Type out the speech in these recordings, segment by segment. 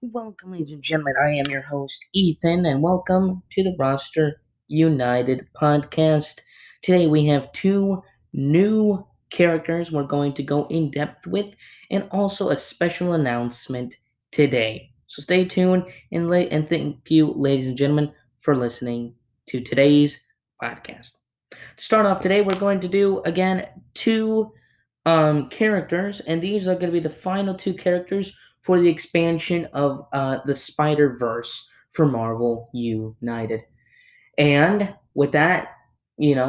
Welcome, ladies and gentlemen. I am your host, Ethan, and welcome to the Roster United podcast. Today we have two new characters we're going to go in depth with, and also a special announcement today. So stay tuned and thank you, ladies and gentlemen, for listening to today's podcast. To start off today, we're going to do again two characters, and these are going to be the final two characters for the expansion of the Spider Verse for Marvel United. And with that,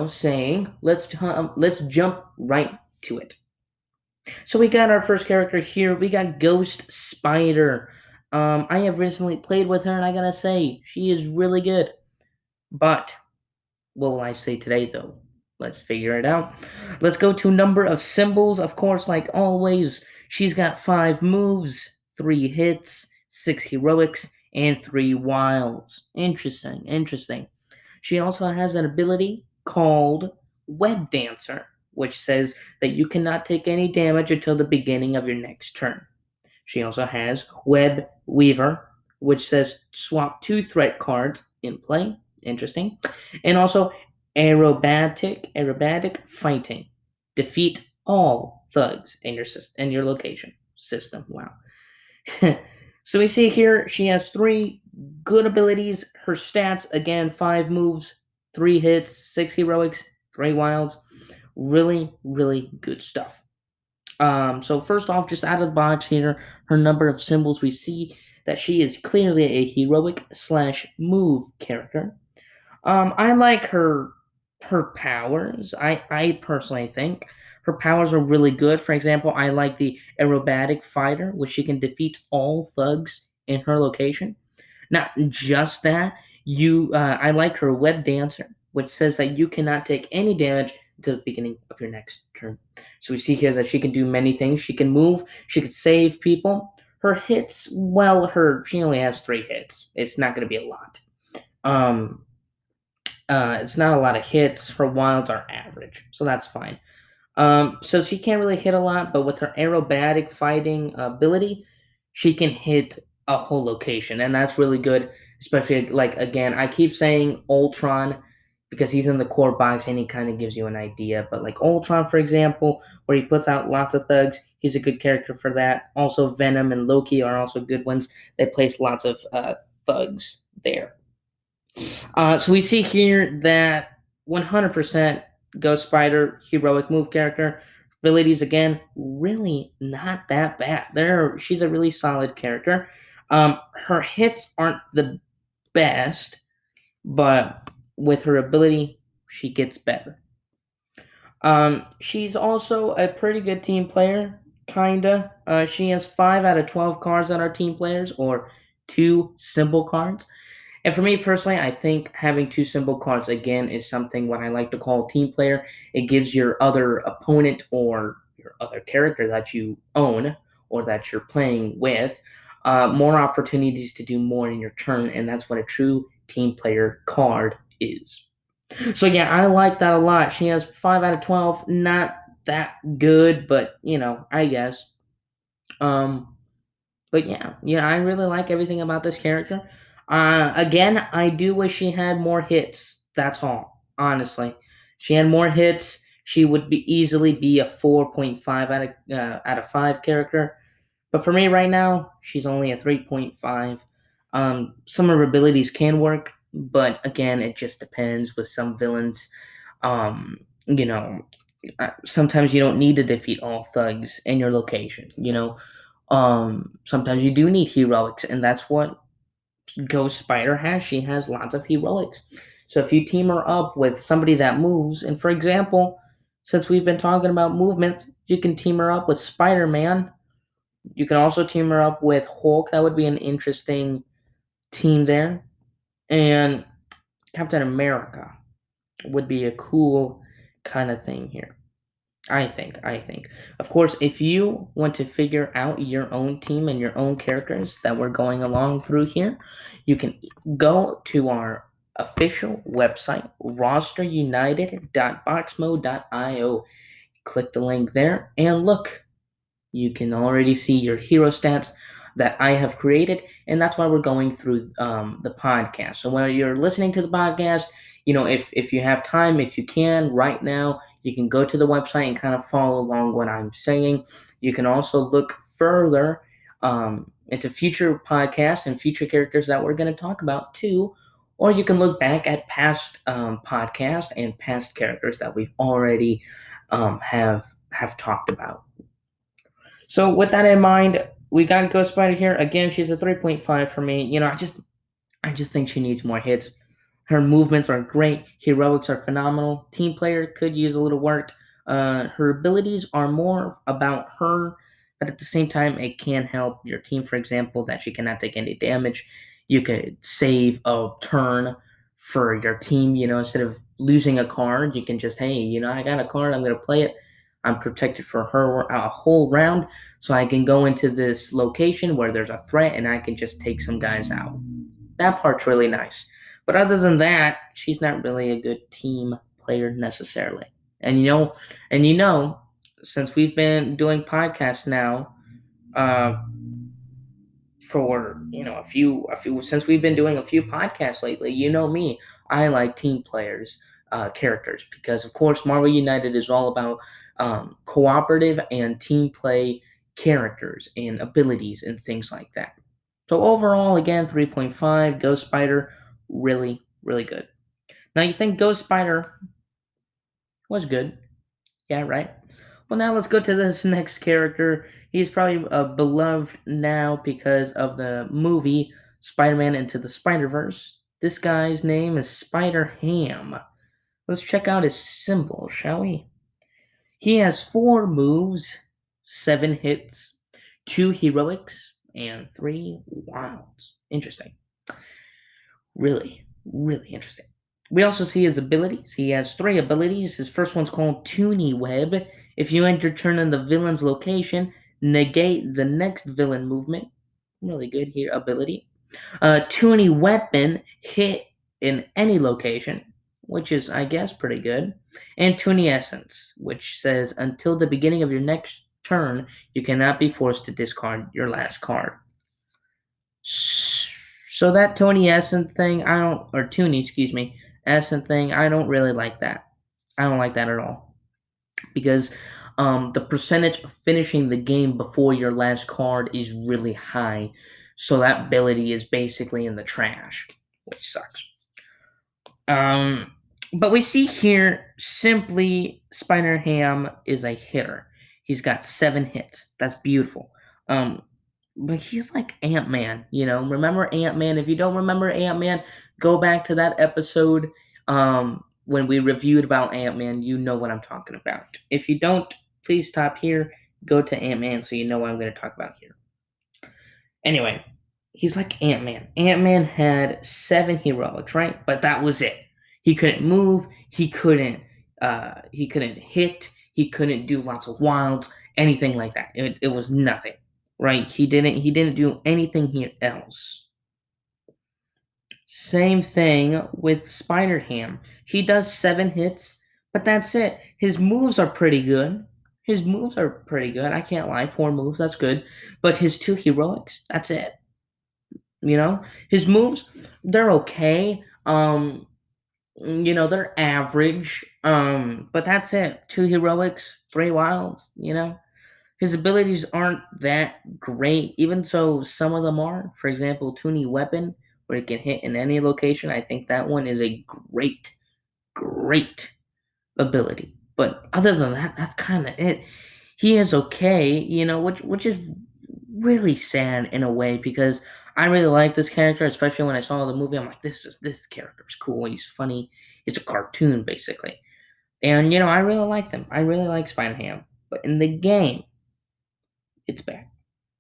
saying let's jump right to it. So we got our first character here. We got Ghost Spider. I have recently played with her, and I gotta say she is really good. But what will I say today, though? Let's figure it out. Let's go to number of symbols. Of course, like always, she's got 5 moves, 3 hits, 6 heroics, and 3 wilds. Interesting. She also has an ability called Web Dancer, which says that you cannot take any damage until the beginning of your next turn. She also has Web Weaver, which says swap 2 threat cards in play. Interesting. And also aerobatic fighting. Defeat all thugs in your location system. Wow. So we see here she has 3 good abilities. Her stats again 5 moves, 3 hits, 6 heroics, 3 wilds. Really good stuff. So first off, just out of the box here, her number of symbols, we see that she is clearly a heroic / move character. I like her powers. I personally think her powers are really good. For example, I like the aerobatic fighter, which she can defeat all thugs in her location. Not just that, I like her web dancer, which says that you cannot take any damage until the beginning of your next turn. So we see here that she can do many things. She can move. She can save people. Her hits, well, she only has 3 hits. It's not going to be a lot. It's not a lot of hits. Her wilds are average, so that's fine. So she can't really hit a lot, but with her aerobatic fighting ability, she can hit a whole location, and that's really good. Especially like again, I keep saying Ultron because he's in the core box and he kind of gives you an idea. But like Ultron, for example, where he puts out lots of thugs, he's a good character for that. Also, Venom and Loki are also good ones. They place lots of thugs there. So we see here that 100% Ghost Spider heroic move character abilities again really not that bad. She's a really solid character. Her hits aren't the best, but with her ability, she gets better. She's also a pretty good team player, kinda. She has 5 out of 12 cards on our team players, or 2 symbol cards. And for me personally, I think having 2 symbol cards again is something what I like to call team player. It gives your other opponent or your other character that you own or that you're playing with more opportunities to do more in your turn, and that's what a true team player card is. So yeah, I like that a lot. She has 5 out of 12, not that good, but I guess. Um, but yeah, I really like everything about this character. Again, I do wish she had more hits. That's all. Honestly, she had more hits. She would be easily be a 4.5 out of 5 character. But for me right now, she's only a 3.5. Some of her abilities can work, but again, it just depends with some villains. Um, you know, sometimes you don't need to defeat all thugs in your location. Sometimes you do need heroics, and that's what Ghost Spider has. She has lots of heroics. So if you team her up with somebody that moves, and for example, since we've been talking about movements, you can team her up with Spider Man. You can also team her up with Hulk. That would be an interesting team there. And Captain America would be a cool kind of thing here. I think. Of course, if you want to figure out your own team and your own characters that we're going along through here, you can go to our official website, rosterunited.boxmode.io. Click the link there and look. You can already see your hero stats. that I have created, and that's why we're going through the podcast. So while you're listening to the podcast, if you have time, if you can right now, you can go to the website and kind of follow along what I'm saying. You can also look further into future podcasts and future characters that we're going to talk about too. Or you can look back at past podcasts and past characters that we've already have talked about. So with that in mind, we got Ghost Spider here. Again, she's a 3.5 for me. I just think she needs more hits. Her movements are great. Heroics are phenomenal. Team player could use a little work. Her abilities are more about her, but at the same time, it can help your team. For example, that she cannot take any damage. You could save a turn for your team. Instead of losing a card, you can just, hey, I got a card. I'm gonna play it. I'm protected for her a whole round, so I can go into this location where there's a threat, and I can just take some guys out. That part's really nice. But other than that, she's not really a good team player necessarily. And since we've been doing podcasts now, uh, for a few since we've been doing a few podcasts lately, me, I like team players, characters, because of course Marvel United is all about cooperative and team play characters and abilities and things like that. So overall, again, 3.5. Ghost Spider, really, really good. Now you think Ghost Spider was good? Yeah, right. Well, now let's go to this next character. He's probably beloved now because of the movie Spider-Man Into the Spider-Verse. This guy's name is Spider-Ham. Let's check out his symbol, shall we? He has 4 moves, 7 hits, 2 heroics, and 3 wilds. Interesting. Really, really interesting. We also see his abilities. He has 3 abilities. His first one's called Toonie Web. If you end your turn in the villain's location, negate the next villain movement. Really good here ability. Toonie Weapon, hit in any location, which is, I guess, pretty good. And Toonie Essence, which says until the beginning of your next turn, you cannot be forced to discard your last card. So that Tony Essence thing, or Toonie, excuse me, Essence thing, I don't really like that. I don't like that at all. Because the percentage of finishing the game before your last card is really high. So that ability is basically in the trash, which sucks. But we see here simply Spider-Ham is a hitter. He's got 7 hits. That's beautiful. But he's like Ant-Man, Remember Ant-Man? If you don't remember Ant-Man, go back to that episode when we reviewed about Ant-Man. You know what I'm talking about. If you don't, please stop here. Go to Ant-Man so you know what I'm going to talk about here. Anyway, he's like Ant-Man. Ant-Man had 7 heroics, right? But that was it. He couldn't move. He couldn't hit. He couldn't do lots of wilds, anything like that. It was nothing. Right? He didn't do anything else. Same thing with Spider-Ham. He does 7 hits, but that's it. His moves are pretty good. I can't lie. 4 moves, that's good. But his 2 heroics, that's it. His moves, they're okay. They're average. But that's it. 2 heroics, 3 wilds, His abilities aren't that great, even so some of them are. For example, Toonie Weapon, where he can hit in any location. I think that one is a great, great ability. But other than that, that's kind of it. He is okay, which is really sad in a way, because I really like this character, especially when I saw the movie. I'm like, this character is cool. He's funny. It's a cartoon basically, and I really like them. I really like Spider-Ham, but in the game, it's bad.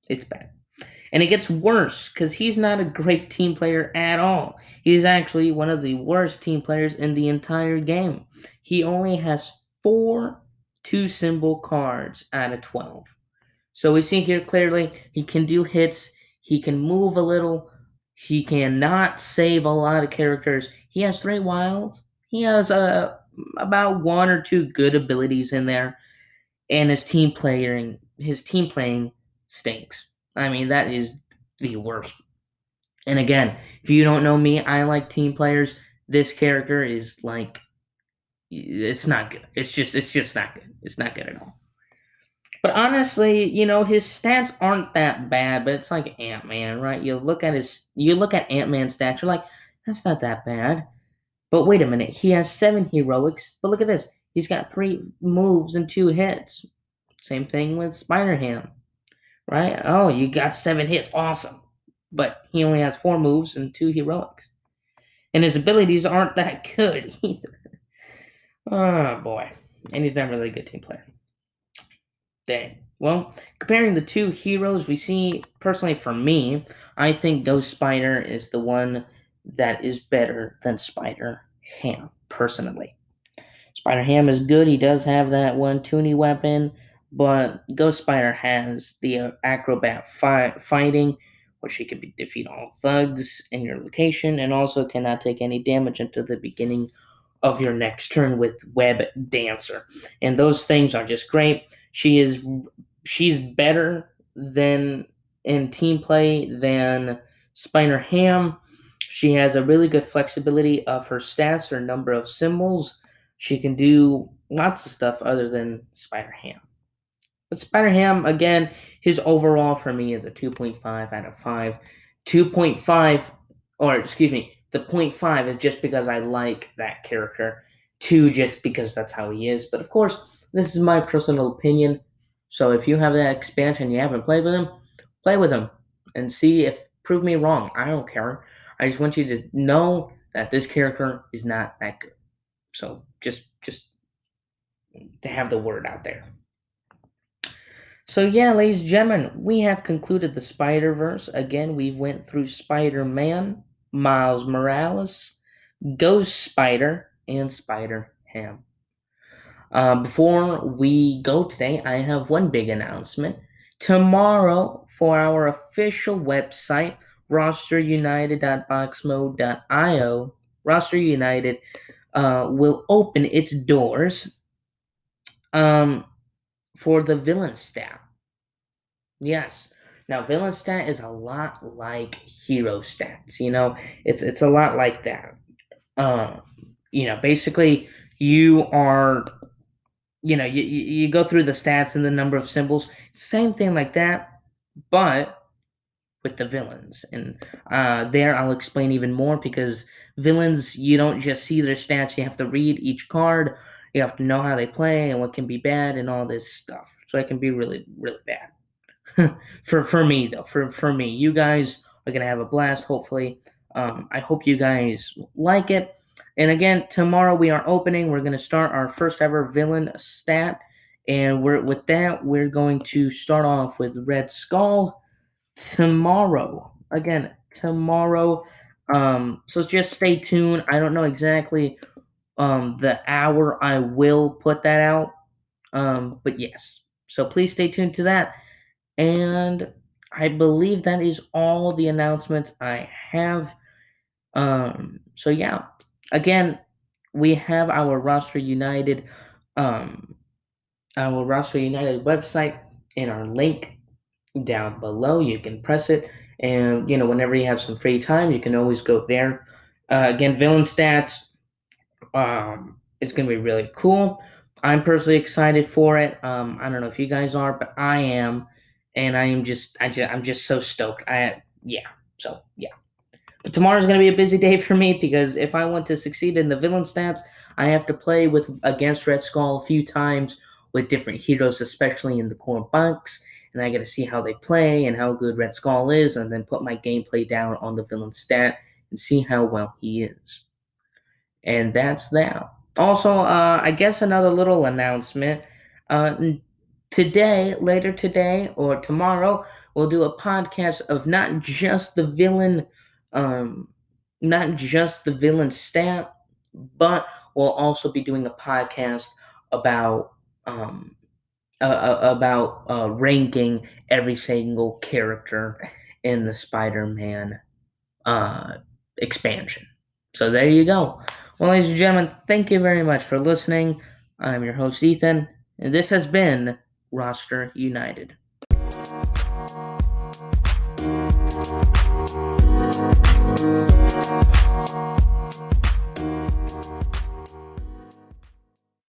It's bad. And it gets worse because he's not a great team player at all. He's actually one of the worst team players in the entire game. He only has 4 2-symbol cards out of 12. So we see here clearly he can do hits, he can move a little, he cannot save a lot of characters. He has 3 wilds. He has about 1 or 2 good abilities in there, and his team playing stinks. I mean, that is the worst. And again, if you don't know me, I like team players. This character is like, it's not good. It's just not good. It's not good at all. But honestly, his stats aren't that bad, but it's like Ant-Man, right? You look at Ant-Man's stats, you're like, that's not that bad. But wait a minute, he has 7 heroics, but look at this. He's got 3 moves and 2 hits. Same thing with Spider-Ham, right? Oh, you got 7 hits, awesome. But he only has 4 moves and 2 heroics. And his abilities aren't that good either. Oh boy. And he's not really a good team player. Dang. Well, comparing the 2 heroes, we see, personally for me, I think Ghost Spider is the one that is better than Spider Ham, personally. Spider Ham is good. He does have that one toony weapon, but Ghost Spider has the acrobat fighting, which he can defeat all thugs in your location, and also cannot take any damage until the beginning of your next turn with Web Dancer. And those things are just great. She's better than in team play than Spider Ham. She has a really good flexibility of her stats, her number of symbols. She can do lots of stuff other than Spider Ham. But Spider Ham, again, his overall for me is a 2.5 out of 5. 2.5, or excuse me, the 0.5 is just because I like that character. 2 just because that's how he is. But of course, this is my personal opinion. So if you have that expansion and you haven't played with him, play with him and prove me wrong. I don't care. I just want you to know that this character is not that good. So just to have the word out there. So yeah, ladies and gentlemen, we have concluded the Spider-Verse. Again, we went through Spider-Man, Miles Morales, Ghost Spider, and Spider-Ham. Before we go today, I have one big announcement. Tomorrow, for our official website, rosterunited.boxmode.io, Roster United will open its doors for the villain stat. Yes. Now, villain stat is a lot like hero stats. It's a lot like that. Basically, you are, you go through the stats and the number of symbols. Same thing like that, but with the villains. And there I'll explain even more, because villains, you don't just see their stats, you have to read each card, you have to know how they play and what can be bad and all this stuff. So it can be really, really bad. for me though, for me, you guys are gonna have a blast. Hopefully, I hope you guys like it. And again, tomorrow we are opening. We're gonna start our first ever villain stat, and we're going to start off with Red Skull tomorrow. Again, tomorrow. So just stay tuned. I don't know exactly the hour I will put that out. But yes. So please stay tuned to that. And I believe that is all the announcements I have. So yeah. Again, we have our Roster United website and our link down below. You can press it, and whenever you have some free time, you can always go there. Again, villain stats. It's gonna be really cool. I'm personally excited for it. I don't know if you guys are, but I am, and I'm just so stoked. So yeah. But tomorrow's gonna be a busy day for me, because if I want to succeed in the villain stats, I have to play against Red Skull a few times with different heroes, especially in the core bunks, and I got to see how they play and how good Red Skull is, and then put my gameplay down on the villain stat and see how well he is. And that's that. Also, I guess another little announcement. Later today or tomorrow, we'll do a podcast of not just the villain stat, but we'll also be doing a podcast about ranking every single character in the Spider-Man expansion. So there you go. Well, ladies and gentlemen, thank you very much for listening. I'm your host, Ethan, and this has been Roster United.